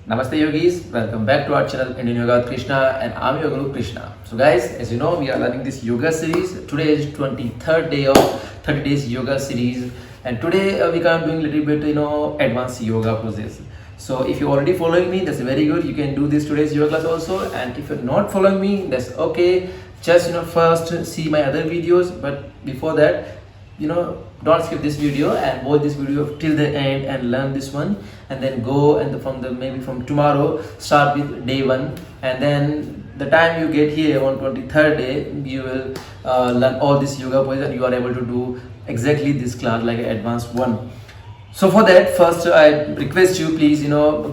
Namaste yogis, welcome back to our channel Indian Yoga with Krishna and I'm your Guru Krishna. So guys, as you know, we are learning this yoga series. Today is 23rd day of 30 days yoga series and today we are doing a little bit advanced yoga poses. So if you're already following me, that's very good. You can do this today's yoga class also, and if you're not following me, that's okay. Just first see my other videos, but before that, don't skip this video and watch this video till the end and learn this one, and then go and maybe from tomorrow start with day 1, and then the time you get here on 23rd day you will learn all this yoga poses and you are able to do exactly this class like an advanced one. So for that, first I request you, please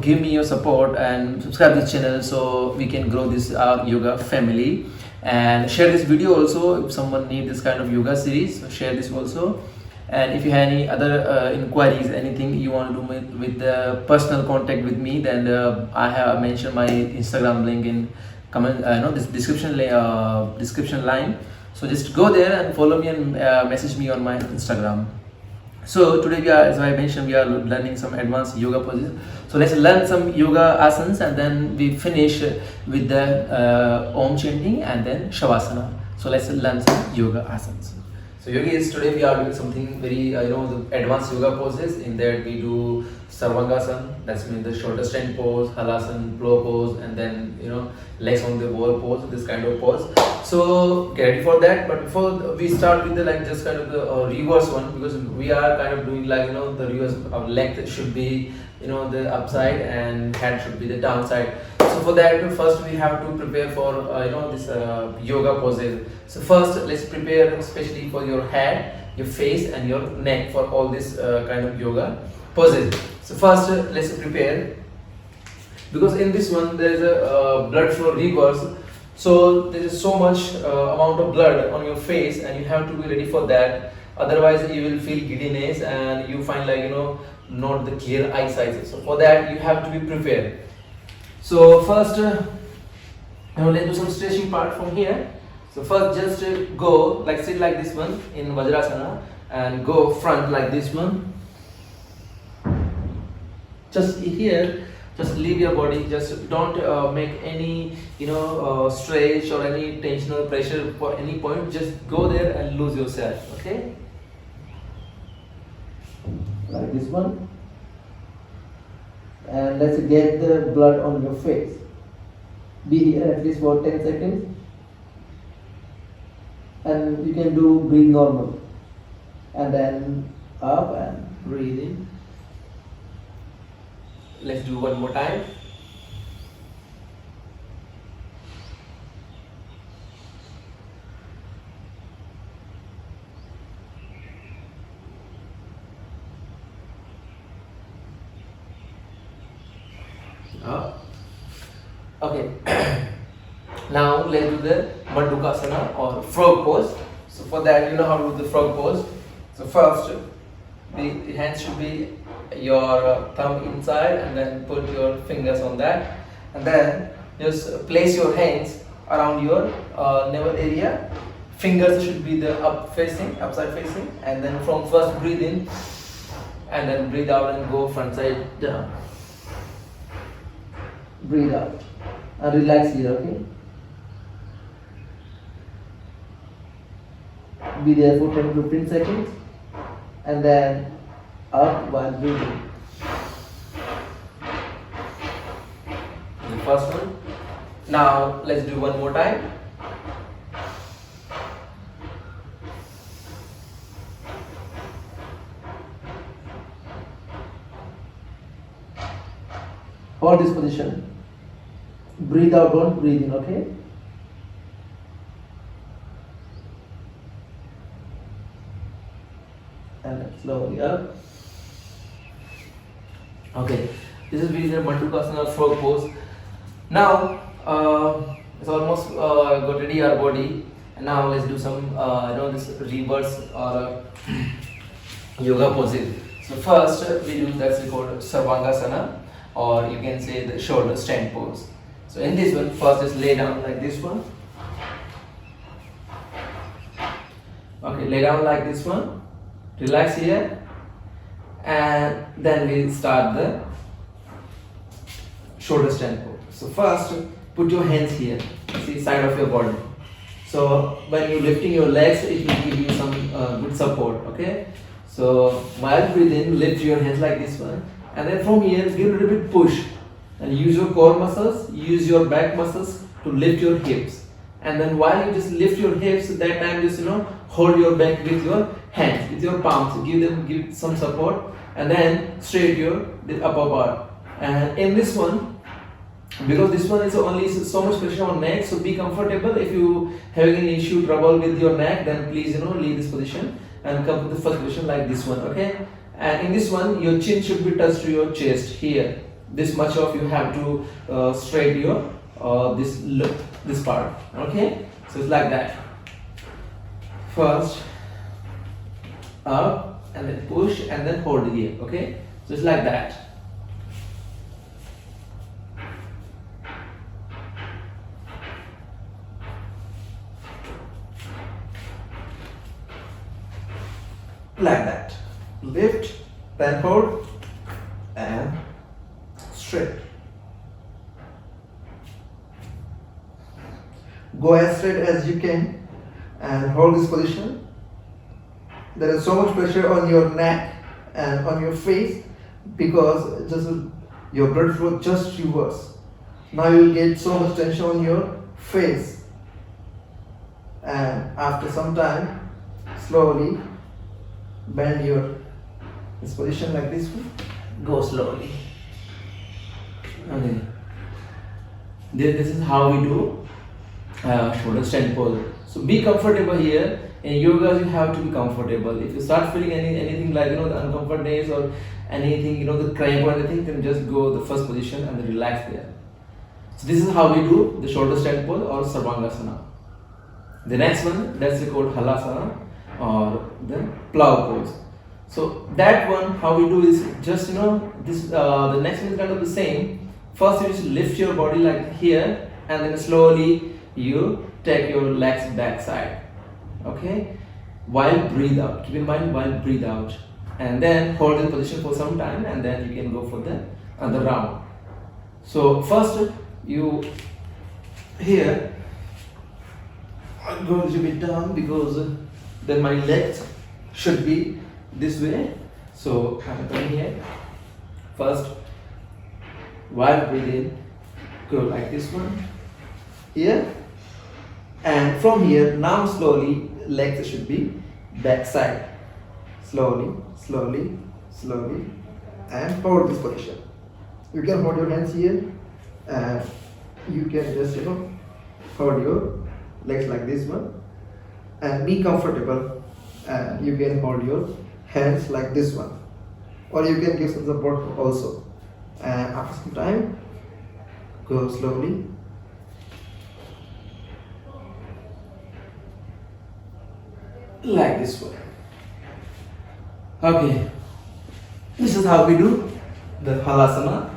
give me your support and subscribe this channel so we can grow this yoga family, and share this video also if someone need this kind of yoga series. So share this also, and if you have any other inquiries, anything you want to do with the personal contact with me, then I have mentioned my Instagram link in comment this description line. So just go there and follow me and message me on my Instagram. So today as I mentioned, we are learning some advanced yoga poses. So let's learn some yoga asanas and then we finish with the Om chanting and then Shavasana. So let's learn some yoga asanas. So yogis, today we are doing something very the advanced yoga poses. In that we do Sarvangasana, that's means the shoulder strength pose, Halasana, flow pose, and then legs on the wall pose, this kind of pose. So get ready for that. But before we start with the just kind of the reverse one, because we are kind of doing the reverse. Our leg should be the upside and head should be the downside. So for that, first we have to prepare for this yoga poses. So first let's prepare especially for your head, your face and your neck for all this kind of yoga poses. So first let's prepare, because in this one there is a blood flow reverse. So there is so much amount of blood on your face and you have to be ready for that. Otherwise you will feel giddiness and you find not the clear eyesight. So for that you have to be prepared. So first let's do some stretching part from here. So first just go sit like this one in Vajrasana and go front like this one. Just here, just leave your body, just don't make any stretch or any tension or pressure for any point. Just go there and lose yourself, okay? Like this one. And let's get the blood on your face. Be here at least for 10 seconds. And you can do breathe normal. And then up and breathe in. Let's do one more time. Okay. Now let's do the Mandukasana or frog pose. So for that, you know how to do the frog pose. So first, the hands should be your thumb inside and then put your fingers on that, and then just place your hands around your navel area. Fingers should be the upside facing, and then from first breathe in and then breathe out and go front side down. Breathe out and relax here, okay? Be there for 10 to 15 seconds and then up while breathing. The first one. Now let's do one more time. Hold this position. Breathe out, don't breathe in, okay? And then slowly up. Okay, this is the Mandukasana frog pose. Now it's almost got ready our body, and now let's do some this reverse or yoga poses. So first we do that's called Sarvangasana, or you can say the shoulder stand pose. So in this one, first just lay down like this one. Okay, lay down like this one. Relax here, and then we start the shoulder stand pose. So first, put your hands here, see side of your body. So when you're lifting your legs, it will give you some good support. Okay. So while breathing, lift your hands like this one, and then from here, give a little bit push, and use your core muscles, use your back muscles to lift your hips. And then while you just lift your hips, that time just hold your back with your hands, with your palms, give some support, and then straight your the upper part. And in this one, because this one is only so much pressure on neck, so be comfortable. If you having any issue, trouble with your neck, then please leave this position and come to the first position like this one. Okay. And in this one, your chin should be touched to your chest here. This much of you have to straight your this part. Okay. So it's like that. First up and then push and then hold here. Okay. So it's like that. Like that. Lift, then hold, and straight. Go as straight as you can and hold this position. There is so much pressure on your neck and on your face because just your blood flow just reverse. Now you will get so much tension on your face, and after some time, slowly bend your this position like this one. Go slowly. Okay. This is how we do shoulder stand pose. So be comfortable here. In yoga, you have to be comfortable. If you start feeling anything like the uncomfortness or anything, the cramp or anything, then just go the first position and then relax there. So this is how we do the shoulder stand pose or Sarvangasana. The next one, that's called Halasana or the plow pose. So that one, how we do is just this. The next one is kind of the same. First, you just lift your body like here, and then slowly you take your legs back side. Okay. While breathe out. Keep in mind while breathe out, and then hold the position for some time, and then you can go for the other round. So first, you here. I'll go a little bit down because then my legs should be this way. So I'm coming here. First, while breathing, go like this one here, and from here now slowly legs should be back side. Slowly, slowly, slowly, and hold this position. You can hold your hands here, and you can just hold your legs like this one, and be comfortable. And you can hold your hands like this one, or you can give some support also. And after some time, go slowly. Like this one. Okay. This is how we do the Halasana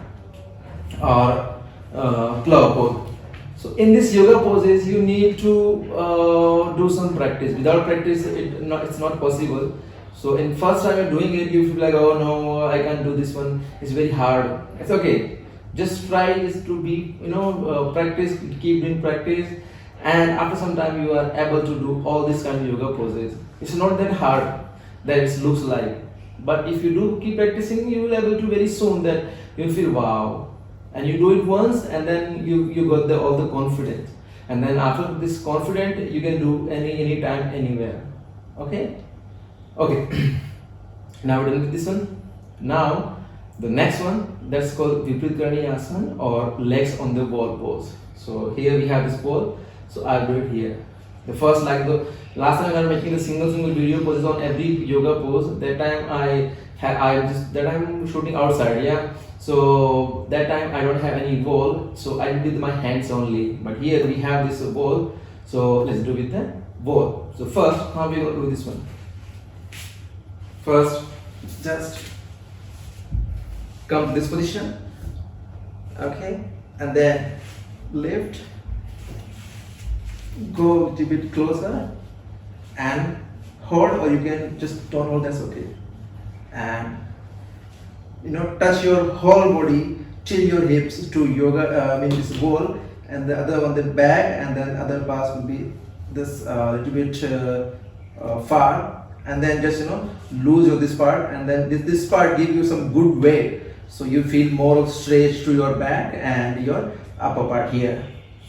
or plow pose. So in this yoga poses, you need to do some practice. Without practice, it's not possible. So in first time you're doing it, you feel like, oh no, I can't do this one. It's very hard. It's okay. Just try is to be, practice, keep doing practice, and after some time you are able to do all these kind of yoga poses. It's not that hard that it looks like, but if you do keep practicing, you will be able to very soon that you'll feel wow. And you do it once, and then you got all the confidence, and then after this confident, you can do any time, anywhere. Okay. Now we're done with this one. Now the next one, that's called Viparit Karani Asana or legs on the wall pose. So here we have this pose. So I'll do it here. The first, like the last time I was making the single video poses on every yoga pose. That time that I'm shooting outside, yeah. So that time I don't have any wall, so I did with my hands only. But here we have this wall, so let's do with the wall. So first, how we going to do this one? First, just come to this position, okay, and then lift, go a little bit closer, and hold, or you can just don't hold. That's okay, and touch your whole body chill your hips to yoga, this wall, and the other on the back, and then other parts will be this little bit far, and then just lose your this part, and then this part give you some good weight, so you feel more of stretch to your back and your upper part here.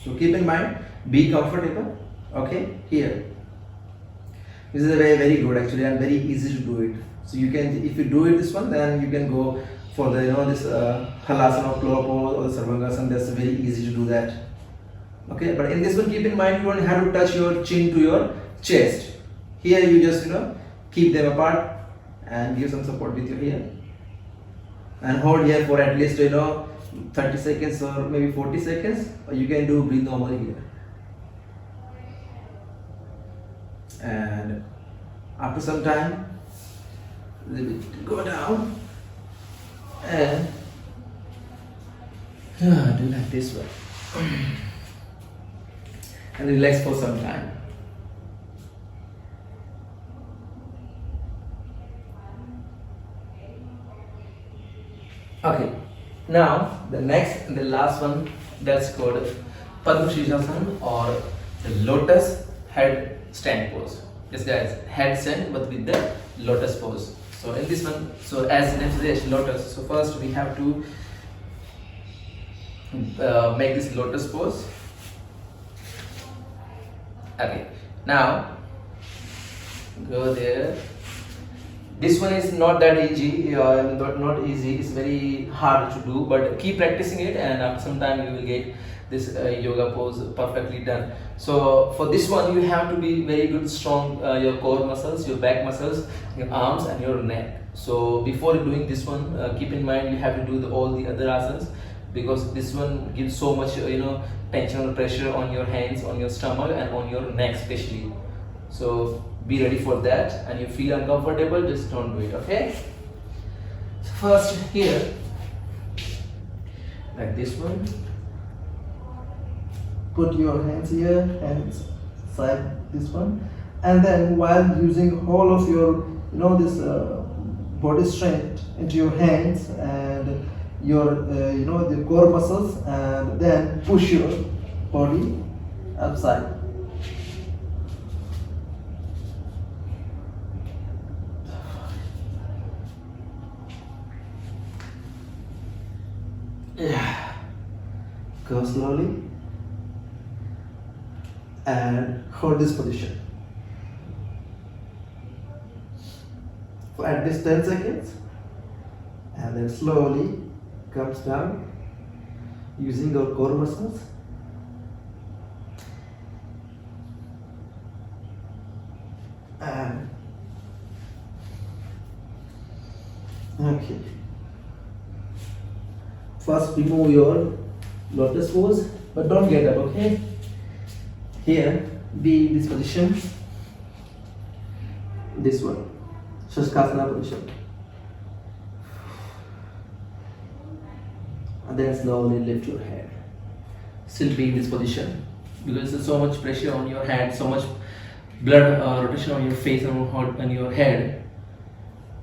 So keep in mind, be comfortable. Okay, here. This is a very good actually, and very easy to do it. So you can, if you do it this one, then you can go for the this halasana, floor pose, or the sarvangasana. That's very easy to do that. Okay, but in this one, keep in mind, you don't have to touch your chin to your chest. Here you just keep them apart and give some support with your here, and hold here for at least 30 seconds or maybe 40 seconds, or you can do breathe normally here. And after some time, go down and do like this way and relax for some time. Okay, now the next and the last one, that's called Padma Shirshasana, or the lotus head stand pose. Yes guys, head stand but with the lotus pose. So in this one, so as the name suggests, lotus. So first we have to make this lotus pose. Okay, now go there. This one is not that easy, not easy. It's very hard to do, but keep practicing it, and after some time you will get this yoga pose perfectly done. So for this one, you have to be very good, strong your core muscles, your back muscles, your arms, and your neck. So before doing this one, keep in mind you have to do all the other asanas, because this one gives so much tension or pressure on your hands, on your stomach, and on your neck especially. So be ready for that, and you feel uncomfortable, just don't do it. Okay, so first here, like this one, put your hands here, hands side this one, and then while using all of your this body strength into your hands and your the core muscles, and then push your body upside. Yeah. Go slowly and hold this position for at least 10 seconds, and then slowly comes down using your core muscles. And okay, first remove your lotus pose, but don't get up. Okay, here be in this position, this one, Shashkasana position, and then slowly lift your head. Still be in this position, because there's so much pressure on your head, so much blood rotation on your face and your head.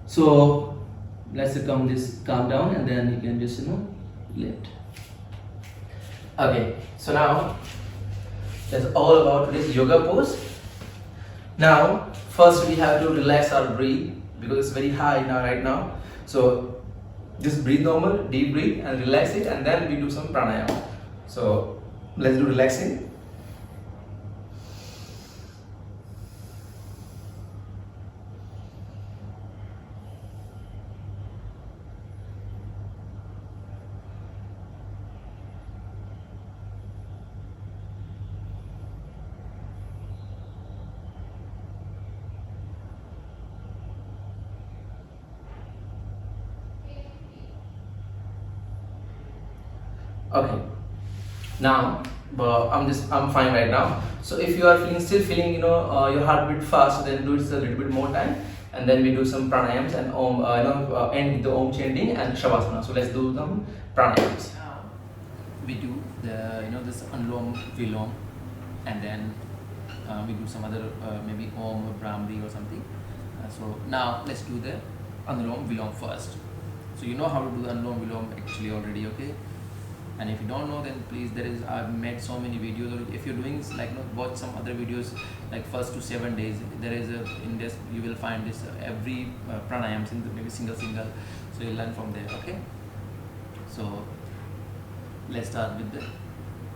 So let's calm down, and then you can just lift. Okay, so now that's all about today's yoga pose. Now first we have to relax our breath, because it's very high now right now. So just breathe normal, deep breathe, and relax it, and then we do some pranayama. So let's do relaxing. Okay, now I'm fine right now. So if you are still feeling your heartbeat fast, then do it a little bit more time, and then we do some pranayams and end with the om chanting and shavasana. So let's do some pranayams. We do the this anulom vilom, and then we do some other maybe om or brahmari or something. So now let's do the anulom vilom first. So you know how to do Anulom Vilom actually already, okay? And if you don't know, then please, I've made so many videos. Or if you're doing like, watch some other videos like first to 7 days. There is a in this you will find this every pranayams in maybe single, so you'll learn from there, okay? So let's start with the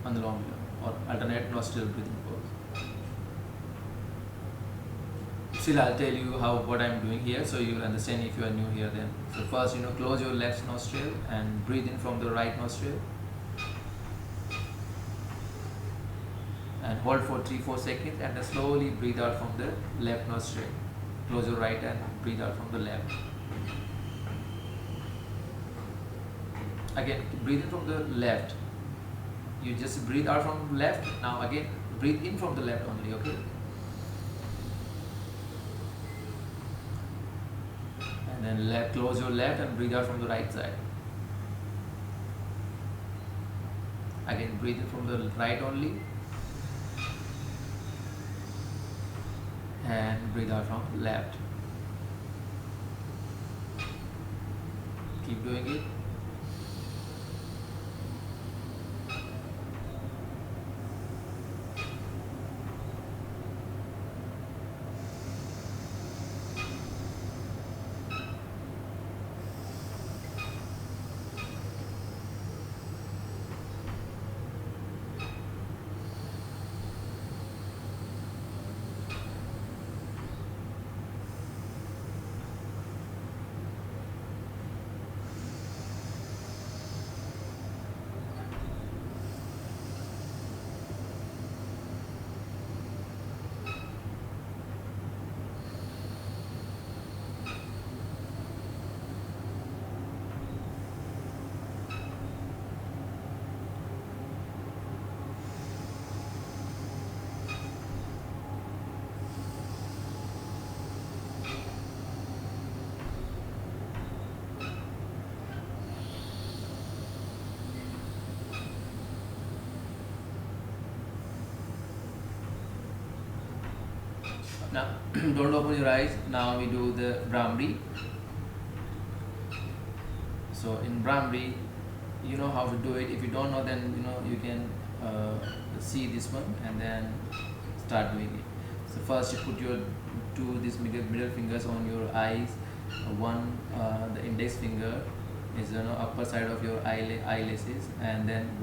Anulom Vilom or alternate nostril breathing pose. Still, I'll tell you what I'm doing here, so you'll understand if you are new here. Then, so first, close your left nostril and breathe in from the right nostril, and hold for 3-4 seconds, and then slowly breathe out from the left nostril. Close your right and breathe out from the left. Again, breathe in from the left. You just breathe out from left. Now again, breathe in from the left only, okay? And then close your left and breathe out from the right side. Again, breathe in from the right only, and breathe out from left. Keep doing it. Now, don't open your eyes. Now we do the Brahmari. So in Brahmari, you know how to do it. If you don't know, then you can see this one and then start doing it. So first you put your these middle fingers on your eyes. One, the index finger is upper side of your eyelashes, and then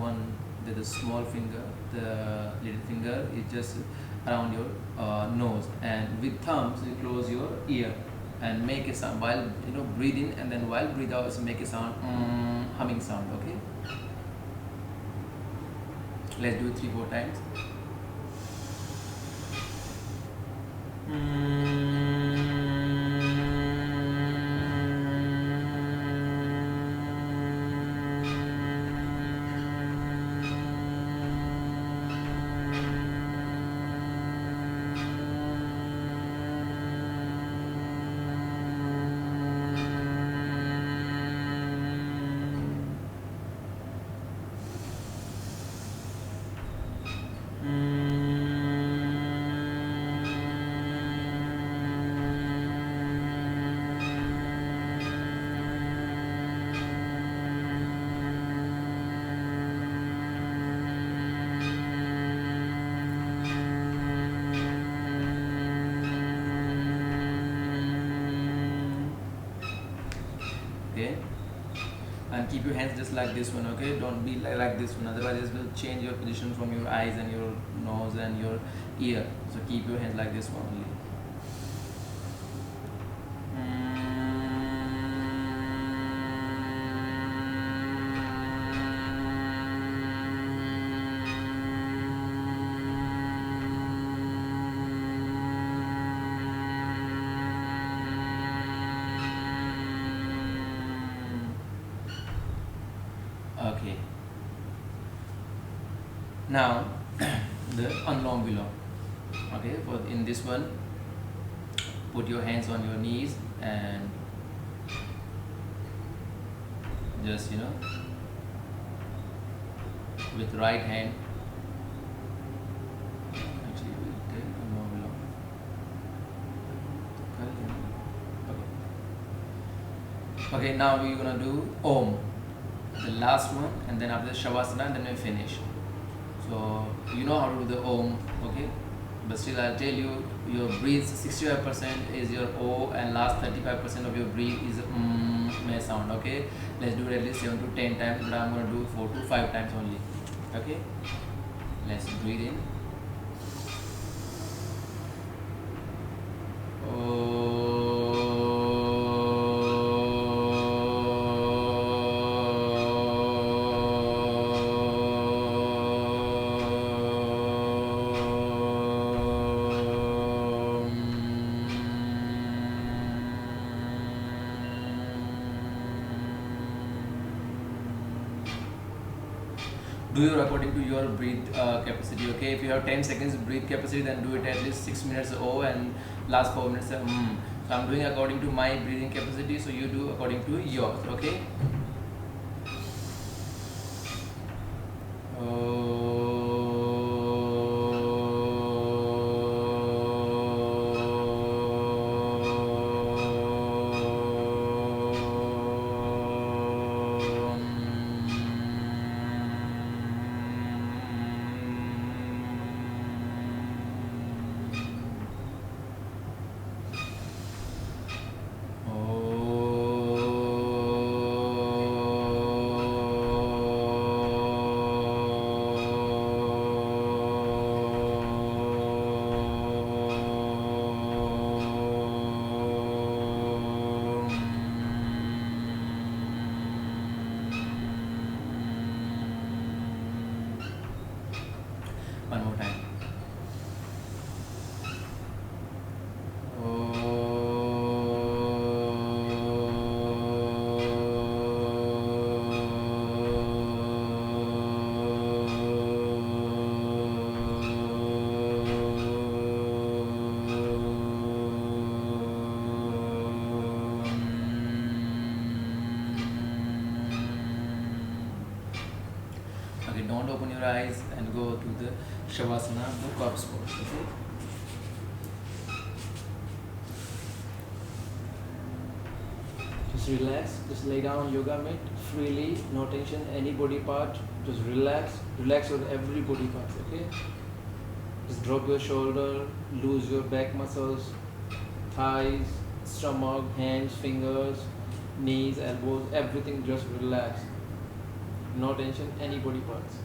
the small finger, the little finger is just around your nose, and with thumbs you close your ear and make a sound while breathe in, and then while breathe out make a sound, humming sound, okay? Let's do it 3-4 times. Okay, and keep your hands just like this one, okay? Don't be like this one, otherwise it will change your position from your eyes and your nose and your ear. So keep your hands like this one only. Okay. Now the Anulom Vilom. Okay, for in this one, put your hands on your knees and just with right hand. Actually, we'll take Anulom Vilom. Okay. Okay, now we're gonna do Om, the last one, and then after the Shavasana, and then we finish. So you know how to do the Om, okay? But still, I'll tell you, your breathe 65% is your O, and last 35% of your breathe is may sound. Okay, let's do it at least 7 to 10 times, but I'm gonna do 4 to 5 times only. Okay, let's breathe in. Do it according to your breathe capacity. Okay, if you have 10 seconds breathe capacity, then do it at least 6 minutes O and last 4 minutes So I'm doing according to my breathing capacity, so you do according to yours. Okay. One more time. Okay, don't open your eyes and go to the Shavasana, the corpse pose. Okay. Just relax, just lay down yoga mat freely, no tension, any body part, just relax, relax your every body part, okay? Just drop your shoulder, loose your back muscles, thighs, stomach, hands, fingers, knees, elbows, everything just relax. No tension, any body parts.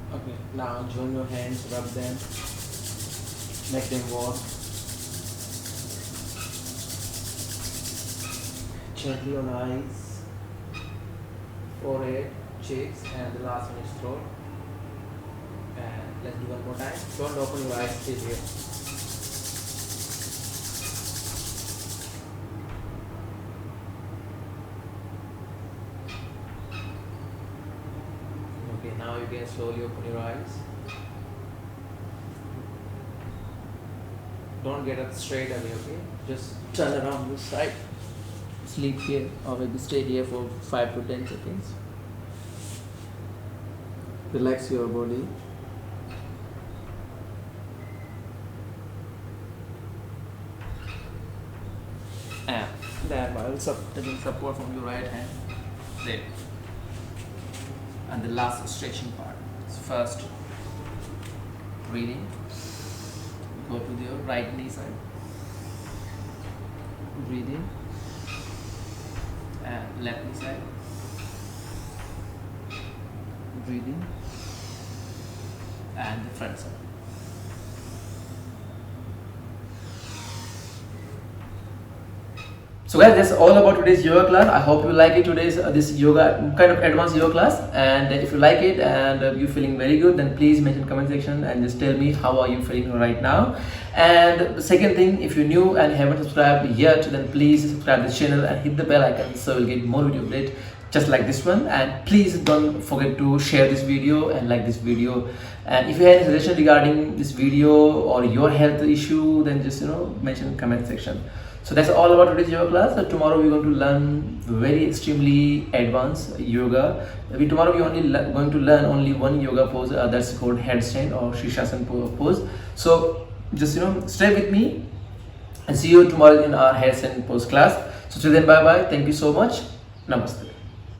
Okay, now join your hands, rub them, make them warm. Gently on eyes, forehead, cheeks, and the last one is throat. And let's do one more time. Don't open your eyes, stay here. Okay, now you can slowly open your eyes. Don't get up straight away, okay? Just turn around this side. Sleep here or maybe stay here for 5 to 10 seconds. Relax your body. And then while taking support from your right hand, there. And the last stretching part. First, breathing. Go to your right knee side. Breathing. And left knee side. Breathing. And the front side. So guys, that's all about today's yoga class. I hope you like it. Today's this yoga kind of advanced yoga class, and if you like it and you're feeling very good, then please mention comment section and just tell me how are you feeling right now. And the second thing, if you're new and haven't subscribed yet, then please subscribe this channel and hit the bell icon so you'll get more video update just like this one. And please don't forget to share this video and like this video. And if you have any suggestion regarding this video or your health issue, then just mention comment section. So that's all about today's yoga class. So tomorrow we're going to learn very extremely advanced yoga. Tomorrow we're only going to learn only one yoga pose, that's called headstand or Shirshasana pose. So just stay with me and see you tomorrow in our headstand pose class. So till then, bye bye. Thank you so much. Namaste.